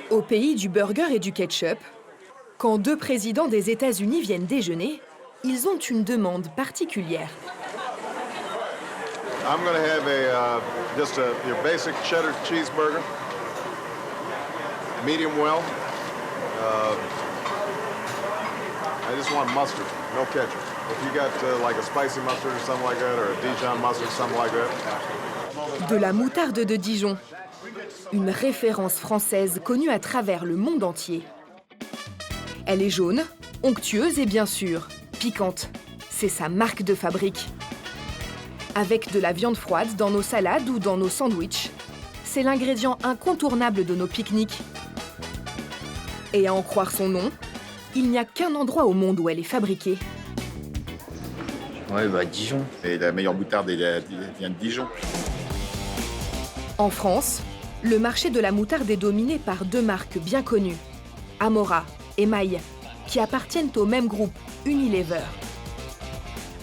Au pays du burger et du ketchup, quand deux présidents des États-Unis viennent déjeuner, ils ont une demande particulière. I'm going to have your basic cheddar cheeseburger, medium well. I just want mustard, no ketchup. If you got like a spicy mustard or something like that, or a Dijon mustard, something like that. De la moutarde de Dijon, une référence française connue à travers le monde entier. Elle est jaune, onctueuse et bien sûr, piquante. C'est sa marque de fabrique. Avec de la viande froide dans nos salades ou dans nos sandwichs, c'est l'ingrédient incontournable de nos pique-niques. Et à en croire son nom, il n'y a qu'un endroit au monde où elle est fabriquée. Ouais, Dijon. Et la meilleure moutarde, elle vient de Dijon. En France, le marché de la moutarde est dominé par deux marques bien connues, Amora et Maille, qui appartiennent au même groupe, Unilever.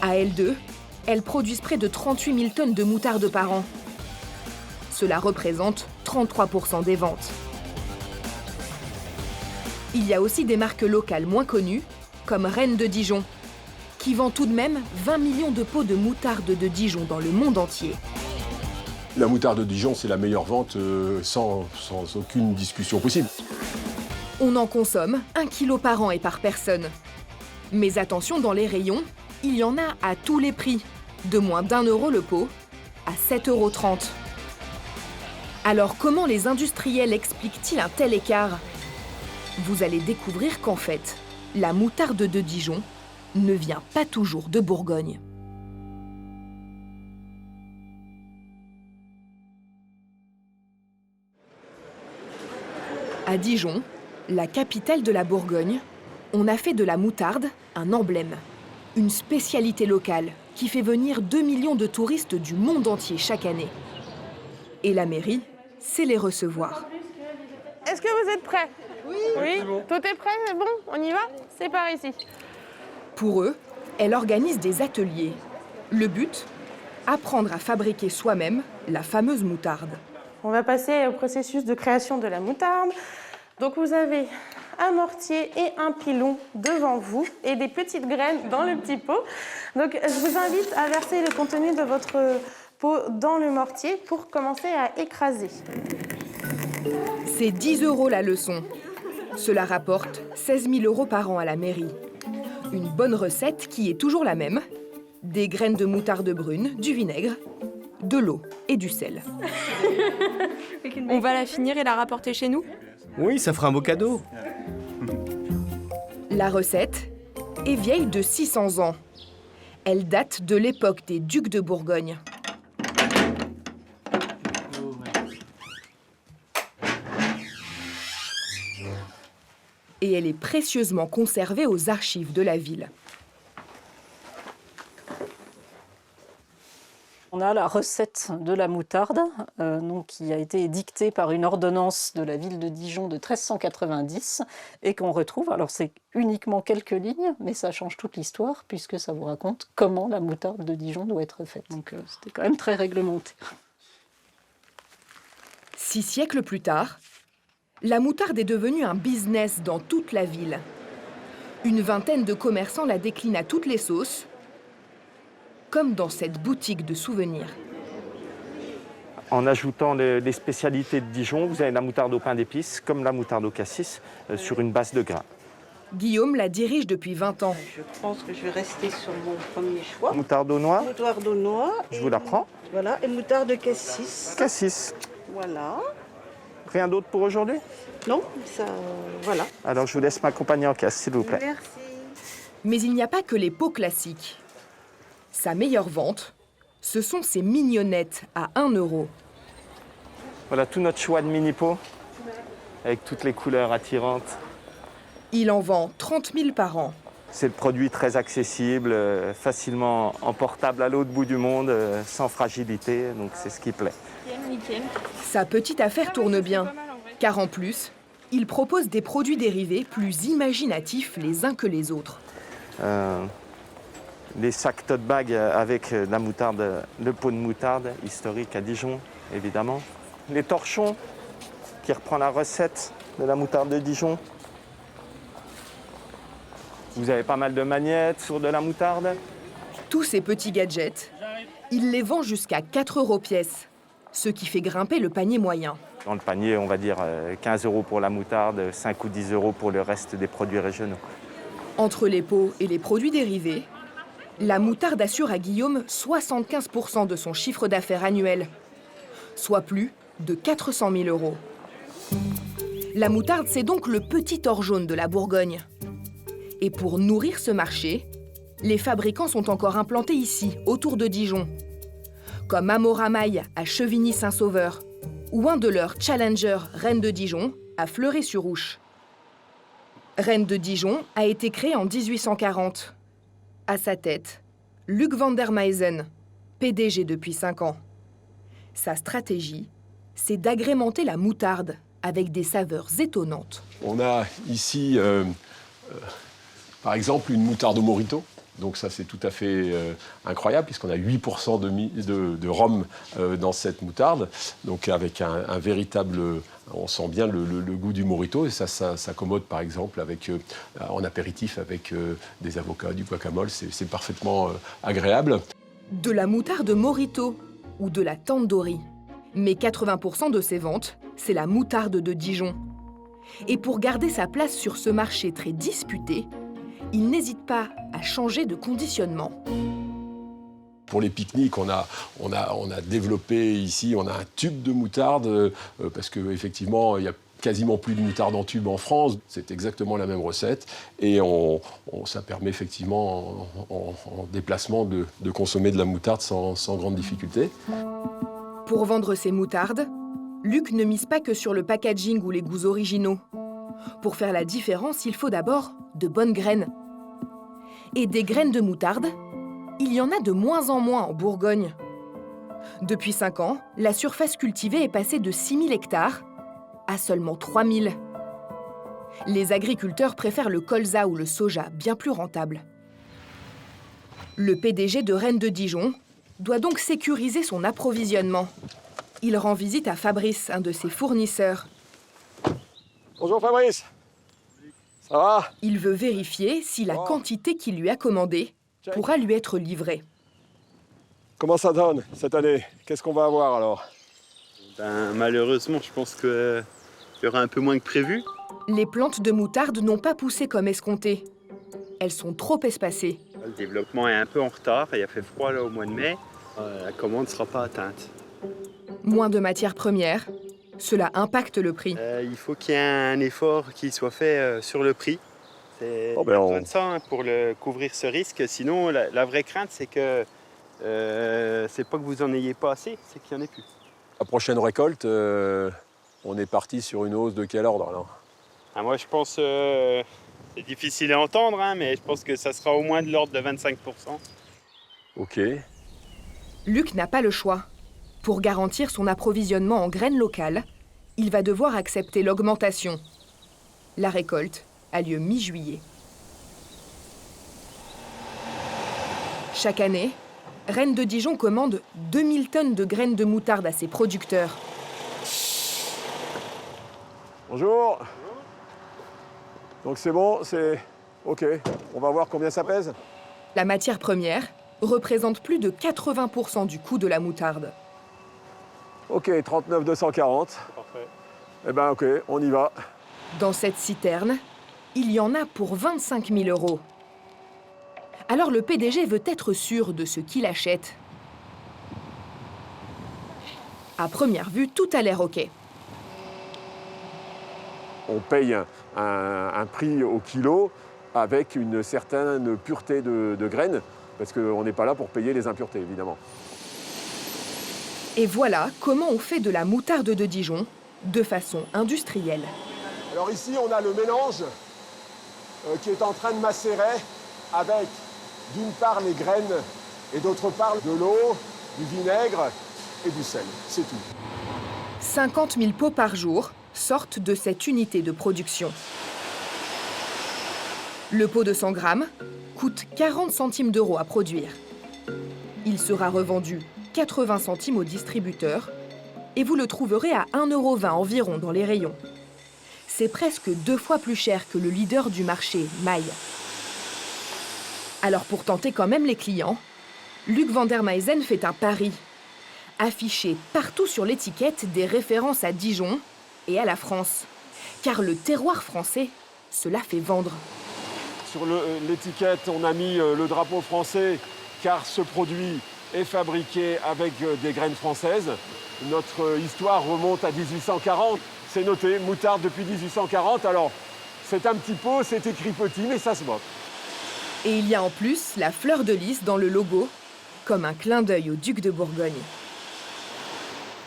À elles deux, elles produisent près de 38 000 tonnes de moutarde par an. Cela représente 33% des ventes. Il y a aussi des marques locales moins connues, comme Reine de Dijon, qui vend tout de même 20 millions de pots de moutarde de Dijon dans le monde entier. La moutarde de Dijon, c'est la meilleure vente sans aucune discussion possible. On en consomme 1 kilo par an et par personne. Mais attention, dans les rayons, il y en a à tous les prix, de moins d'1 euro le pot à 7,30 €. Alors comment les industriels expliquent-ils un tel écart ? Vous allez découvrir qu'en fait, la moutarde de Dijon ne vient pas toujours de Bourgogne. À Dijon, la capitale de la Bourgogne, on a fait de la moutarde un emblème, une spécialité locale qui fait venir 2 millions de touristes du monde entier chaque année. Et la mairie sait les recevoir. Est-ce que vous êtes prêts ? Oui, bon. Tout est prêt, c'est bon, on y va ? C'est par ici. Pour eux, elle organise des ateliers. Le but ? Apprendre à fabriquer soi-même la fameuse moutarde. On va passer au processus de création de la moutarde. Donc vous avez un mortier et un pilon devant vous et des petites graines dans le petit pot. Donc je vous invite à verser le contenu de votre pot dans le mortier pour commencer à écraser. C'est 10 € la leçon. Cela rapporte 16 000 € par an à la mairie. Une bonne recette qui est toujours la même. Des graines de moutarde brune, du vinaigre, de l'eau et du sel. On va la finir et la rapporter chez nous ? Oui, ça fera un beau cadeau. La recette est vieille de 600 ans. Elle date de l'époque des ducs de Bourgogne. Et elle est précieusement conservée aux archives de la ville. On a la recette de la moutarde, qui a été édictée par une ordonnance de la ville de Dijon de 1390 et qu'on retrouve. Alors c'est uniquement quelques lignes, mais ça change toute l'histoire puisque ça vous raconte comment la moutarde de Dijon doit être faite. Donc c'était quand même très réglementé. 6 siècles plus tard, la moutarde est devenue un business dans toute la ville. Une vingtaine de commerçants la déclinent à toutes les sauces, comme dans cette boutique de souvenirs. En ajoutant les spécialités de Dijon, vous avez la moutarde au pain d'épices, comme la moutarde au cassis, sur une base de grains. Guillaume la dirige depuis 20 ans. Je pense que je vais rester sur mon premier choix. Moutarde au noix. Moutarde au noix. Je vous la prends. Voilà, et moutarde de cassis. Cassis. Voilà. Rien d'autre pour aujourd'hui ? Non, ça, voilà. Alors je vous laisse m'accompagner en caisse, s'il vous plaît. Merci. Mais il n'y a pas que les pots classiques. Sa meilleure vente, ce sont ces mignonnettes à 1 €. Voilà tout notre choix de mini-pots, avec toutes les couleurs attirantes. Il en vend 30 000 par an. C'est le produit très accessible, facilement emportable à l'autre bout du monde, sans fragilité, donc c'est ce qui plaît. Sa petite affaire tourne bien, car en plus, il propose des produits dérivés plus imaginatifs les uns que les autres. Les sacs tote bag avec la moutarde, le pot de moutarde historique à Dijon, évidemment. Les torchons qui reprend la recette de la moutarde de Dijon. Vous avez pas mal de magnettes sur de la moutarde. Tous ces petits gadgets, il les vend jusqu'à 4 € pièce, ce qui fait grimper le panier moyen. Dans le panier, on va dire 15 € pour la moutarde, 5 ou 10 € pour le reste des produits régionaux. Entre les pots et les produits dérivés, la moutarde assure à Guillaume 75% de son chiffre d'affaires annuel, soit plus de 400 000 €. La moutarde, c'est donc le petit or jaune de la Bourgogne. Et pour nourrir ce marché, les fabricants sont encore implantés ici, autour de Dijon, comme Amoramaille à Chevigny-Saint-Sauveur, ou un de leurs challengers, Reine de Dijon, à Fleuret-sur-Ouche. Reine de Dijon a été créée en 1840. À sa tête, Luc van der Meysen, PDG depuis 5 ans. Sa stratégie, c'est d'agrémenter la moutarde avec des saveurs étonnantes. On a ici, par exemple, une moutarde au Morito. Donc ça, c'est tout à fait incroyable, puisqu'on a 8% de rhum dans cette moutarde. Donc avec un véritable... On sent bien le goût du Morito, et ça s'accommode, par exemple, en apéritif avec des avocats, du guacamole. C'est parfaitement agréable. De la moutarde Morito ou de la tandoori. Mais 80% de ses ventes, c'est la moutarde de Dijon. Et pour garder sa place sur ce marché très disputé, il n'hésite pas à changer de conditionnement. Pour les pique-niques, on a développé ici, on a un tube de moutarde, parce qu'effectivement, il n'y a quasiment plus de moutarde en tube en France. C'est exactement la même recette. Et ça permet effectivement, en déplacement, de consommer de la moutarde sans grande difficulté. Pour vendre ses moutardes, Luc ne mise pas que sur le packaging ou les goûts originaux. Pour faire la différence, il faut d'abord de bonnes graines. Et des graines de moutarde, il y en a de moins en moins en Bourgogne. Depuis 5 ans, la surface cultivée est passée de 6 000 hectares à seulement 3 000. Les agriculteurs préfèrent le colza ou le soja, bien plus rentables. Le PDG de Reine de Dijon doit donc sécuriser son approvisionnement. Il rend visite à Fabrice, un de ses fournisseurs. Bonjour Fabrice. Ça va? Il veut vérifier si la quantité qu'il lui a commandée pourra lui être livrée. Comment ça donne cette année? Qu'est-ce qu'on va avoir alors? Malheureusement, je pense qu'il y aura un peu moins que prévu. Les plantes de moutarde n'ont pas poussé comme escompté. Elles sont trop espacées. Le développement est un peu en retard. Il a fait froid là, au mois de mai. La commande ne sera pas atteinte. Moins de matières premières, cela impacte le prix. Il faut qu'il y ait un effort qui soit fait sur le prix. Il y a besoin de ça pour couvrir ce risque. Sinon, la vraie crainte, c'est que c'est pas que vous en ayez pas assez, c'est qu'il n'y en ait plus. La prochaine récolte, on est parti sur une hausse de quel ordre alors? Moi, je pense, c'est difficile à entendre, mais je pense que ça sera au moins de l'ordre de 25%. Ok. Luc n'a pas le choix. Pour garantir son approvisionnement en graines locales, il va devoir accepter l'augmentation. La récolte a lieu mi-juillet. Chaque année, Reine de Dijon commande 2000 tonnes de graines de moutarde à ses producteurs. Bonjour. Donc c'est bon, c'est OK. On va voir combien ça pèse. La matière première représente plus de 80% du coût de la moutarde. OK, 39 240. Parfait. Eh ben OK, on y va. Dans cette citerne, il y en a pour 25 000 €. Alors le PDG veut être sûr de ce qu'il achète. À première vue, tout a l'air OK. On paye un prix au kilo avec une certaine pureté de graines, parce qu'on n'est pas là pour payer les impuretés, évidemment. Et voilà comment on fait de la moutarde de Dijon de façon industrielle. Alors ici, on a le mélange qui est en train de macérer avec, d'une part, les graines et d'autre part, de l'eau, du vinaigre et du sel. C'est tout. 50 000 pots par jour sortent de cette unité de production. Le pot de 100 grammes coûte 40 centimes d'euros à produire. Il sera revendu 80 centimes au distributeur et vous le trouverez à 1,20 € environ dans les rayons. C'est presque 2 fois plus cher que le leader du marché, Maille. Alors pour tenter quand même les clients, Luc van der Meysen fait un pari. Afficher partout sur l'étiquette des références à Dijon et à la France. Car le terroir français, cela fait vendre. Sur l'étiquette, on a mis le drapeau français car ce produit est fabriqué avec des graines françaises. Notre histoire remonte à 1840. C'est noté, moutarde depuis 1840. Alors, c'est un petit pot, c'est écrit petit, mais ça se voit. Et il y a en plus la fleur de lys dans le logo, comme un clin d'œil au duc de Bourgogne.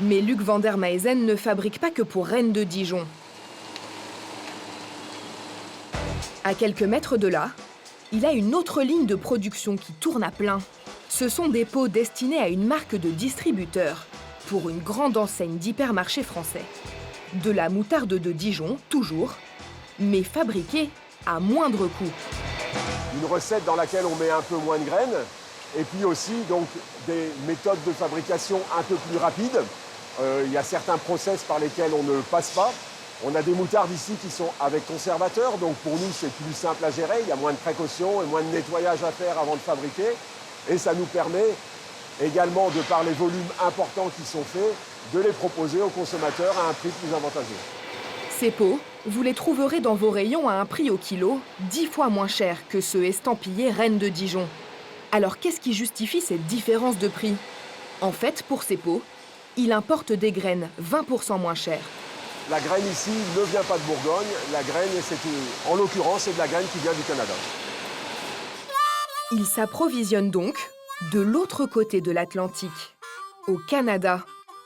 Mais Luc van der Meysen ne fabrique pas que pour Rennes de Dijon. À quelques mètres de là, il a une autre ligne de production qui tourne à plein. Ce sont des pots destinés à une marque de distributeur, pour une grande enseigne d'hypermarché français. De la moutarde de Dijon, toujours, mais fabriquée à moindre coût. Une recette dans laquelle on met un peu moins de graines, et puis aussi donc, des méthodes de fabrication un peu plus rapides. Il y a certains process par lesquels on ne passe pas. On a des moutardes ici qui sont avec conservateur, donc pour nous c'est plus simple à gérer, il y a moins de précautions et moins de nettoyage à faire avant de fabriquer. Et ça nous permet également, de par les volumes importants qui sont faits, de les proposer aux consommateurs à un prix plus avantageux. Ces pots, vous les trouverez dans vos rayons à un prix au kilo 10 fois moins cher que ceux estampillés Rennes de Dijon. Alors qu'est-ce qui justifie cette différence de prix? En fait, pour ces pots, il importe des graines 20% moins chères. La graine ici ne vient pas de Bourgogne, la graine, en l'occurrence, c'est de la graine qui vient du Canada. Il s'approvisionne donc de l'autre côté de l'Atlantique, au Canada,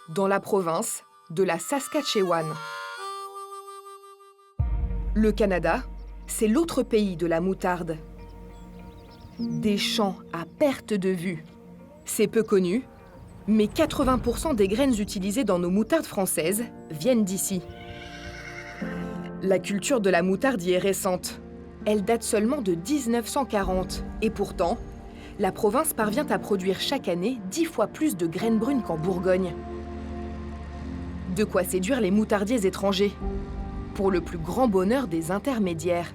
dans la province de la Saskatchewan. Le Canada, c'est l'autre pays de la moutarde. Des champs à perte de vue. C'est peu connu, mais 80% des graines utilisées dans nos moutardes françaises viennent d'ici. La culture de la moutarde y est récente. Elle date seulement de 1940. Et pourtant, la province parvient à produire chaque année 10 fois plus de graines brunes qu'en Bourgogne. De quoi séduire les moutardiers étrangers, pour le plus grand bonheur des intermédiaires.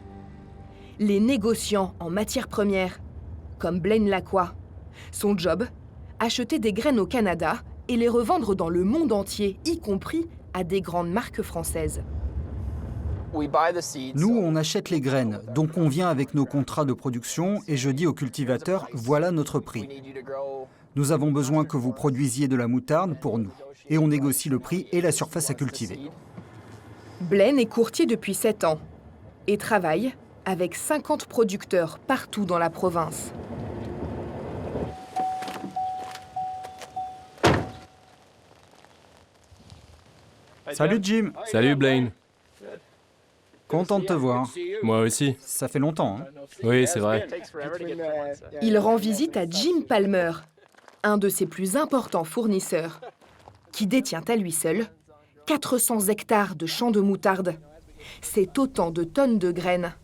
Les négociants en matières premières, comme Blaine Lacroix. Son job, acheter des graines au Canada et les revendre dans le monde entier, y compris à des grandes marques françaises. Nous, on achète les graines, donc on vient avec nos contrats de production et je dis aux cultivateurs, voilà notre prix. Nous avons besoin que vous produisiez de la moutarde pour nous. Et on négocie le prix et la surface à cultiver. Blaine est courtier depuis 7 ans et travaille avec 50 producteurs partout dans la province. Salut Jim. Salut Blaine. Content de te voir. Moi aussi. Ça fait longtemps, hein? Oui, c'est vrai. Il rend visite à Jim Palmer, un de ses plus importants fournisseurs, qui détient à lui seul 400 hectares de champs de moutarde. C'est autant de tonnes de graines.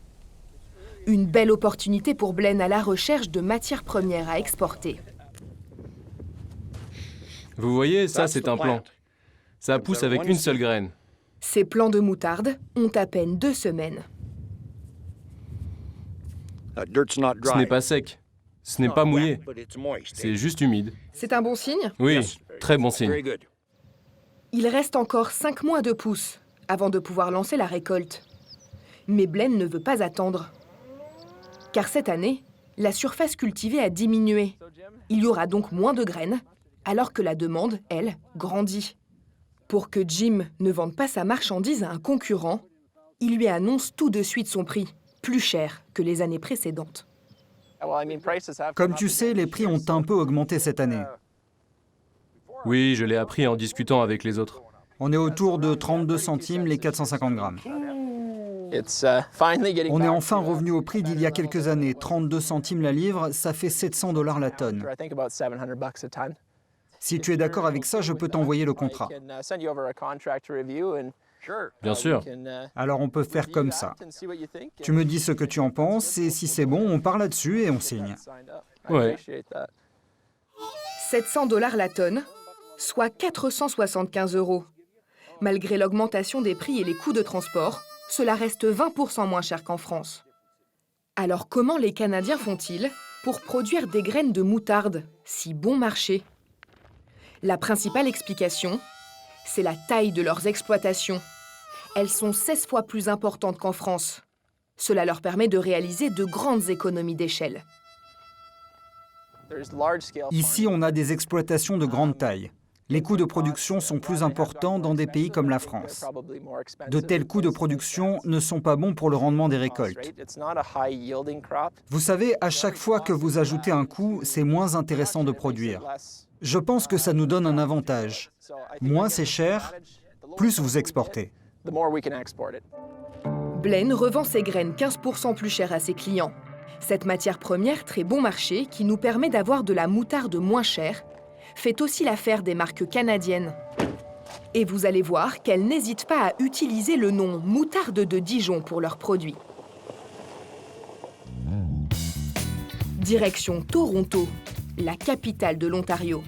Une belle opportunité pour Blaine à la recherche de matières premières à exporter. Vous voyez, ça c'est un plant. Ça pousse avec une seule graine. Ces plants de moutarde ont à peine 2 semaines. Ce n'est pas sec. Ce n'est pas mouillé. C'est juste humide. C'est un bon signe? Oui, très bon signe. Il reste encore 5 mois de pousse avant de pouvoir lancer la récolte. Mais Blaine ne veut pas attendre. Car cette année, la surface cultivée a diminué. Il y aura donc moins de graines, alors que la demande, elle, grandit. Pour que Jim ne vende pas sa marchandise à un concurrent, il lui annonce tout de suite son prix, plus cher que les années précédentes. Comme tu sais, les prix ont un peu augmenté cette année. Oui, je l'ai appris en discutant avec les autres. On est autour de 32 centimes les 450 grammes. On est enfin revenu au prix d'il y a quelques années. 32 centimes la livre, ça fait $700 la tonne. Si tu es d'accord avec ça, je peux t'envoyer le contrat. Bien sûr. Alors on peut faire comme ça. Tu me dis ce que tu en penses et si c'est bon, on part là-dessus et on signe. Ouais. $700 la tonne, soit 475 €. Malgré l'augmentation des prix et les coûts de transport, cela reste 20% moins cher qu'en France. Alors comment les Canadiens font-ils pour produire des graines de moutarde si bon marché? La principale explication, c'est la taille de leurs exploitations. Elles sont 16 fois plus importantes qu'en France. Cela leur permet de réaliser de grandes économies d'échelle. Ici, on a des exploitations de grande taille. Les coûts de production sont plus importants dans des pays comme la France. De tels coûts de production ne sont pas bons pour le rendement des récoltes. Vous savez, à chaque fois que vous ajoutez un coût, c'est moins intéressant de produire. Je pense que ça nous donne un avantage. Moins c'est cher, plus vous exportez. Blaine revend ses graines 15% plus chères à ses clients. Cette matière première très bon marché, qui nous permet d'avoir de la moutarde moins chère, fait aussi l'affaire des marques canadiennes. Et vous allez voir qu'elles n'hésitent pas à utiliser le nom moutarde de Dijon pour leurs produits. Direction Toronto, la capitale de l'Ontario.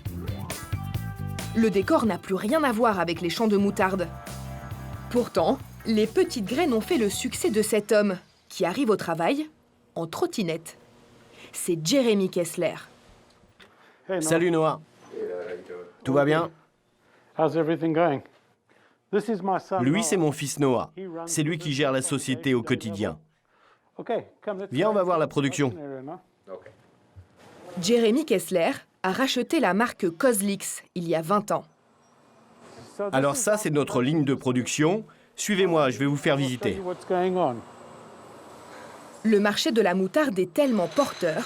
Le décor n'a plus rien à voir avec les champs de moutarde. Pourtant, les petites graines ont fait le succès de cet homme qui arrive au travail en trottinette. C'est Jeremy Kessler. Salut Noah. Tout va bien? Lui, c'est mon fils Noah. C'est lui qui gère la société au quotidien. Viens, on va voir la production. Jeremy Kessler a racheté la marque Kozlix il y a 20 ans. Alors ça, c'est notre ligne de production. Suivez-moi, je vais vous faire visiter. Le marché de la moutarde est tellement porteur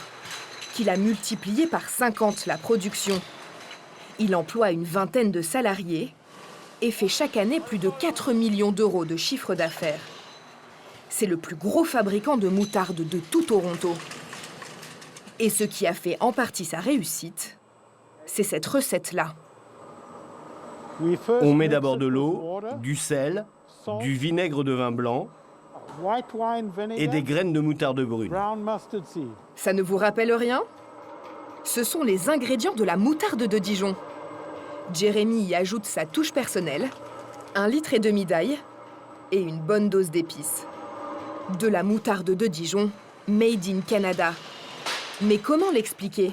qu'il a multiplié par 50 la production. Il emploie une vingtaine de salariés et fait chaque année plus de 4 millions d'euros de chiffre d'affaires. C'est le plus gros fabricant de moutarde de tout Toronto. Et ce qui a fait en partie sa réussite, c'est cette recette-là. On met d'abord de l'eau, du sel, du vinaigre de vin blanc et des graines de moutarde brune. Ça ne vous rappelle rien? Ce sont les ingrédients de la moutarde de Dijon. Jeremy y ajoute sa touche personnelle, 1,5 litre d'ail et une bonne dose d'épices. De la moutarde de Dijon, made in Canada. Mais comment l'expliquer?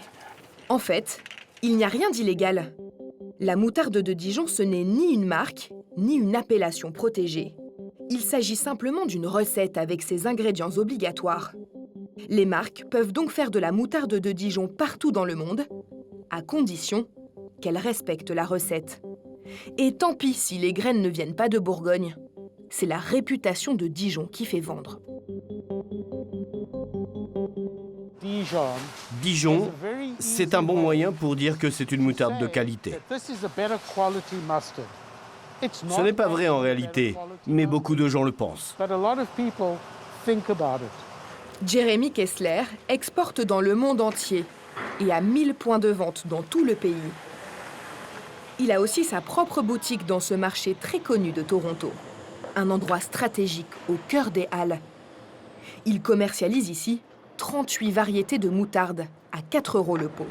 En fait, il n'y a rien d'illégal. La moutarde de Dijon, ce n'est ni une marque, ni une appellation protégée. Il s'agit simplement d'une recette avec ses ingrédients obligatoires. Les marques peuvent donc faire de la moutarde de Dijon partout dans le monde, à condition qu'elles respectent la recette. Et tant pis si les graines ne viennent pas de Bourgogne. C'est la réputation de Dijon qui fait vendre. Dijon, c'est un bon moyen pour dire que c'est une moutarde de qualité. Ce n'est pas vrai en réalité, mais beaucoup de gens le pensent. Jeremy Kessler exporte dans le monde entier et a 1000 points de vente dans tout le pays. Il a aussi sa propre boutique dans ce marché très connu de Toronto, un endroit stratégique au cœur des Halles. Il commercialise ici 38 variétés de moutarde à 4 € le pot.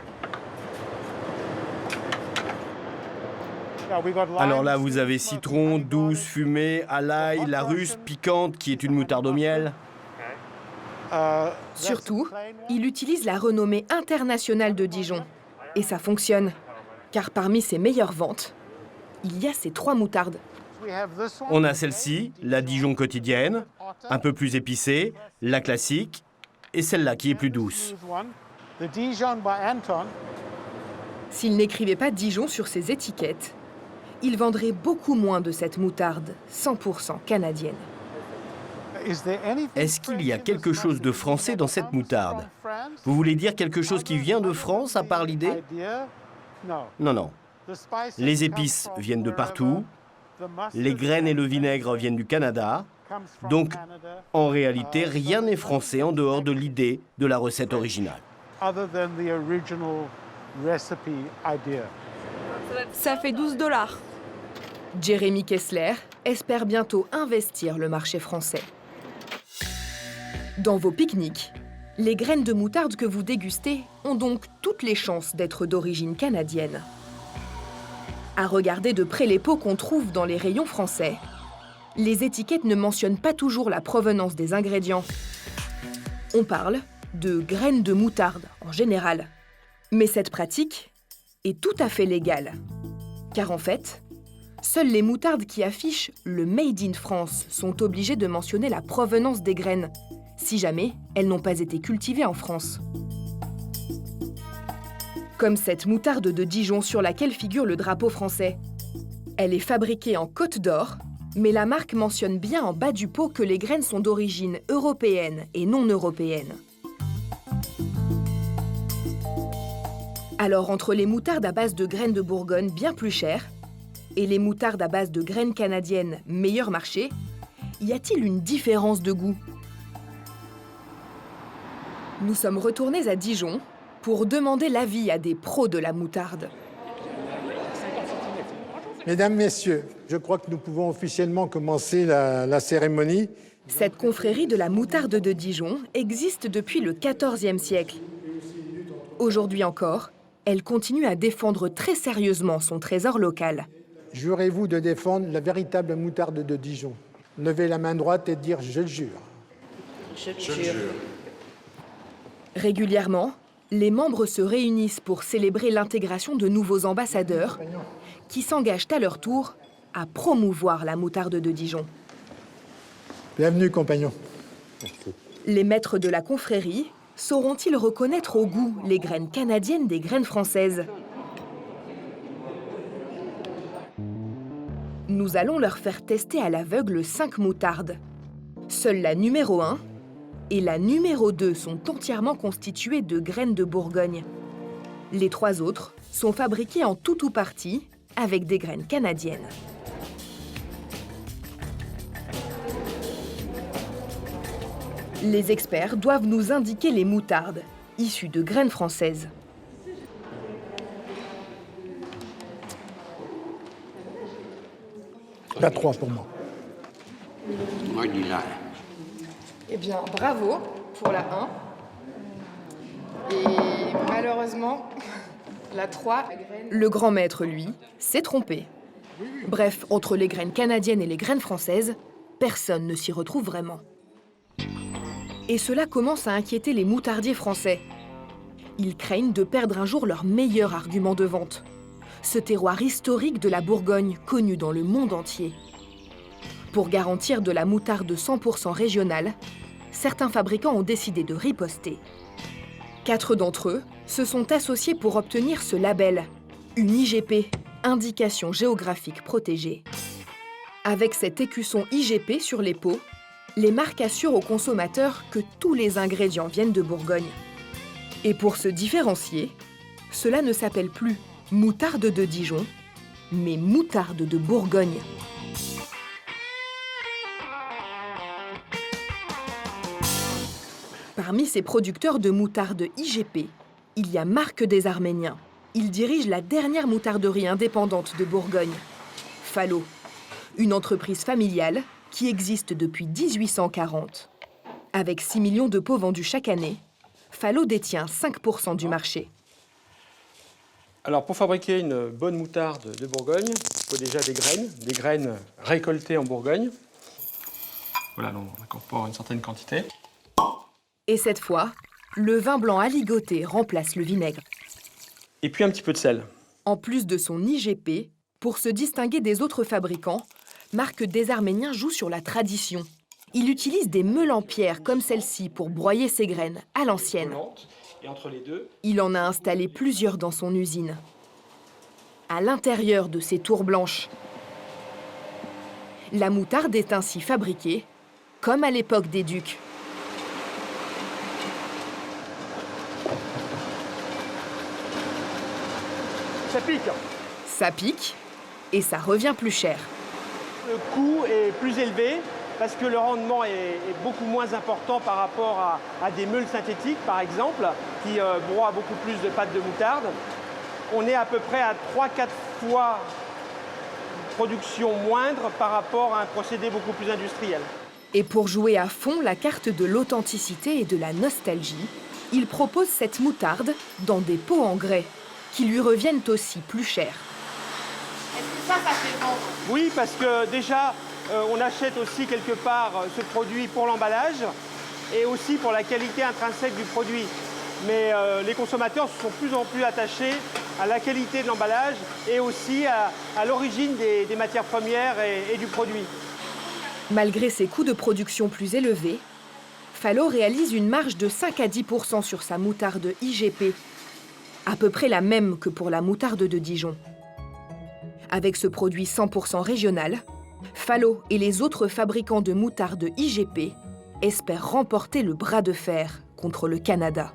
Alors là, vous avez citron, douce, fumée, à l'ail, la russe, piquante, qui est une moutarde au miel. Surtout, il utilise la renommée internationale de Dijon. Et ça fonctionne, car parmi ses meilleures ventes, il y a ces 3 moutardes. On a celle-ci, la Dijon quotidienne, un peu plus épicée, la classique, et celle-là qui est plus douce. S'il n'écrivait pas Dijon sur ses étiquettes, il vendrait beaucoup moins de cette moutarde 100% canadienne. Est-ce qu'il y a quelque chose de français dans cette moutarde? Vous voulez dire quelque chose qui vient de France, à part l'idée? Non, non. Les épices viennent de partout, les graines et le vinaigre viennent du Canada, donc en réalité, rien n'est français en dehors de l'idée de la recette originale. Ça fait 12 $. Jeremy Kessler espère bientôt investir le marché français. Dans vos pique-niques, les graines de moutarde que vous dégustez ont donc toutes les chances d'être d'origine canadienne. À regarder de près les pots qu'on trouve dans les rayons français, les étiquettes ne mentionnent pas toujours la provenance des ingrédients. On parle de graines de moutarde en général. Mais cette pratique est tout à fait légale. Car en fait, seules les moutardes qui affichent le Made in France sont obligées de mentionner la provenance des graines, si jamais elles n'ont pas été cultivées en France. Comme cette moutarde de Dijon sur laquelle figure le drapeau français. Elle est fabriquée en Côte d'Or, mais la marque mentionne bien en bas du pot que les graines sont d'origine européenne et non européenne. Alors, entre les moutardes à base de graines de Bourgogne bien plus chères et les moutardes à base de graines canadiennes meilleur marché, y a-t-il une différence de goût? Nous sommes retournés à Dijon pour demander l'avis à des pros de la moutarde. Mesdames, Messieurs, je crois que nous pouvons officiellement commencer la cérémonie. Cette confrérie de la moutarde de Dijon existe depuis le XIVe siècle. Aujourd'hui encore, elle continue à défendre très sérieusement son trésor local. Jurez-vous de défendre la véritable moutarde de Dijon? Levez la main droite et dire « je le jure ». Je le jure. Régulièrement, les membres se réunissent pour célébrer l'intégration de nouveaux ambassadeurs qui s'engagent à leur tour à promouvoir la moutarde de Dijon. Bienvenue, compagnons. Les maîtres de la confrérie sauront-ils reconnaître au goût les graines canadiennes des graines françaises? Nous allons leur faire tester à l'aveugle 5 moutardes. Seule la numéro 1 et la numéro 2 sont entièrement constituées de graines de Bourgogne. Les 3 autres sont fabriquées en tout ou partie avec des graines canadiennes. Les experts doivent nous indiquer les moutardes, issues de graines françaises. La 3 pour moi. Eh bien, bravo pour la 1. Et malheureusement, la 3... Le grand maître, lui, s'est trompé. Bref, entre les graines canadiennes et les graines françaises, personne ne s'y retrouve vraiment. Et cela commence à inquiéter les moutardiers français. Ils craignent de perdre un jour leur meilleur argument de vente. Ce terroir historique de la Bourgogne, connu dans le monde entier. Pour garantir de la moutarde 100% régionale, certains fabricants ont décidé de riposter. 4 d'entre eux se sont associés pour obtenir ce label, une IGP, Indication géographique protégée. Avec cet écusson IGP sur les pots, les marques assurent aux consommateurs que tous les ingrédients viennent de Bourgogne. Et pour se différencier, cela ne s'appelle plus moutarde de Dijon, mais moutarde de Bourgogne. Parmi ces producteurs de moutarde IGP, il y a Marc des Arméniens. Il dirige la dernière moutarderie indépendante de Bourgogne, Falot, une entreprise familiale qui existe depuis 1840. Avec 6 millions de pots vendus chaque année, Falot détient 5% du marché. Alors, pour fabriquer une bonne moutarde de Bourgogne, il faut déjà des graines récoltées en Bourgogne. Voilà, donc on incorpore une certaine quantité. Et cette fois, le vin blanc aligoté remplace le vinaigre. Et puis un petit peu de sel. En plus de son IGP, pour se distinguer des autres fabricants, Marc des Arméniens joue sur la tradition. Il utilise des meules en pierre comme celle-ci pour broyer ses graines à l'ancienne. Et entre les deux, il en a installé plusieurs dans son usine. À l'intérieur de ces tours blanches, la moutarde est ainsi fabriquée, comme à l'époque des ducs. Ça pique. Ça pique et ça revient plus cher. Le coût est plus élevé parce que le rendement est beaucoup moins important par rapport à des meules synthétiques, par exemple, qui broient beaucoup plus de pâte de moutarde. On est à peu près à 3-4 fois production moindre par rapport à un procédé beaucoup plus industriel. Et pour jouer à fond la carte de l'authenticité et de la nostalgie, il propose cette moutarde dans des pots en grès, qui lui reviennent aussi plus cher. Est-ce que ça fait vendre? Oui, parce que déjà, on achète aussi quelque part ce produit pour l'emballage et aussi pour la qualité intrinsèque du produit. Mais les consommateurs se sont de plus en plus attachés à la qualité de l'emballage et aussi à l'origine des matières premières et du produit. Malgré ses coûts de production plus élevés, Fallo réalise une marge de 5 à 10% sur sa moutarde IGP, à peu près la même que pour la moutarde de Dijon. Avec ce produit 100% régional, Fallo et les autres fabricants de moutarde IGP espèrent remporter le bras de fer contre le Canada.